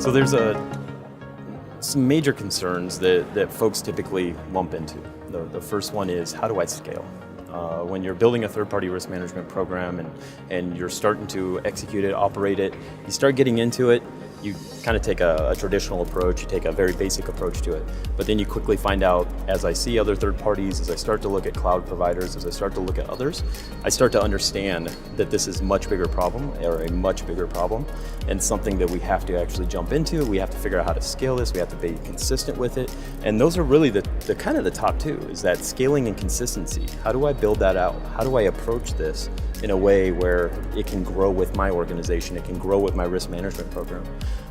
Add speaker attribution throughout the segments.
Speaker 1: So there's some major concerns that folks typically lump into. The first one is, how do I scale? When you're building a third-party risk management program and you're starting to execute it, operate it, you start getting into it, you kind of take a traditional approach, you take a very basic approach to it. But then you quickly find out, as I see other third parties, as I start to look at cloud providers, as I start to look at others, I start to understand that this is a much bigger problem, and something that we have to actually jump into. We have to figure out how to scale this, we have to be consistent with it. And those are really the kind of the top two, is that scaling and consistency. How do I build that out? How do I approach this in a way where it can grow with my organization, it can grow with my risk management program?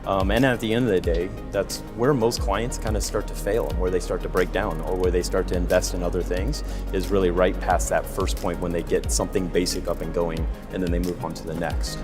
Speaker 1: And at the end of the day, that's where most clients kind of start to fail and where they start to break down or where they start to invest in other things, is really right past that first point when they get something basic up and going and then they move on to the next.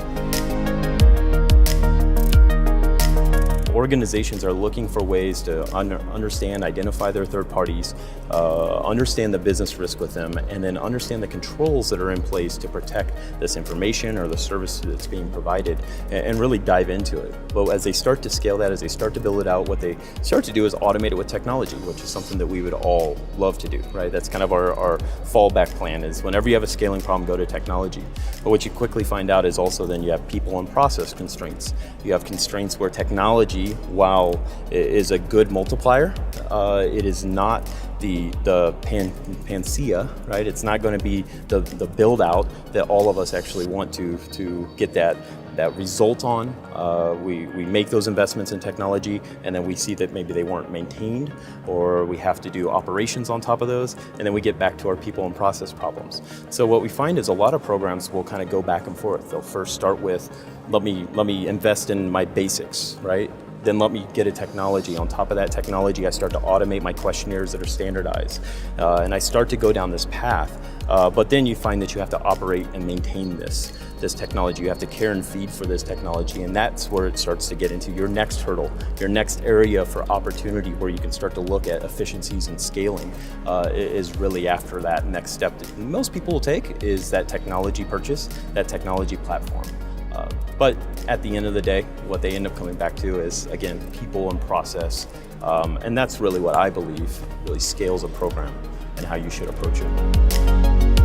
Speaker 1: Organizations are looking for ways to understand, identify their third parties, understand the business risk with them, and then understand the controls that are in place to protect this information or the service that's being provided, and really dive into it. But as they start to scale that, as they start to build it out, what they start to do is automate it with technology, which is something that we would all love to do, right? That's kind of our fallback plan, is whenever you have a scaling problem, go to technology. But what you quickly find out is also then you have people and process constraints. You have constraints where technology, while it is a good multiplier, it is not the panacea, right? It's not going to be the build out that all of us actually want to get that result on. We make those investments in technology, and then we see that maybe they weren't maintained, or we have to do operations on top of those, and then we get back to our people and process problems. So what we find is a lot of programs will kind of go back and forth. They'll first start with, let me invest in my basics, right? Then let me get a technology. On top of that technology, I start to automate my questionnaires that are standardized. And I start to go down this path. But then you find that you have to operate and maintain this technology. You have to care and feed for this technology. And that's where it starts to get into your next hurdle, your next area for opportunity where you can start to look at efficiencies and scaling, is really after that next step that most people will take, is that technology purchase, that technology platform. But at the end of the day, what they end up coming back to is, again, people and process. And that's really what I believe really scales a program and how you should approach it.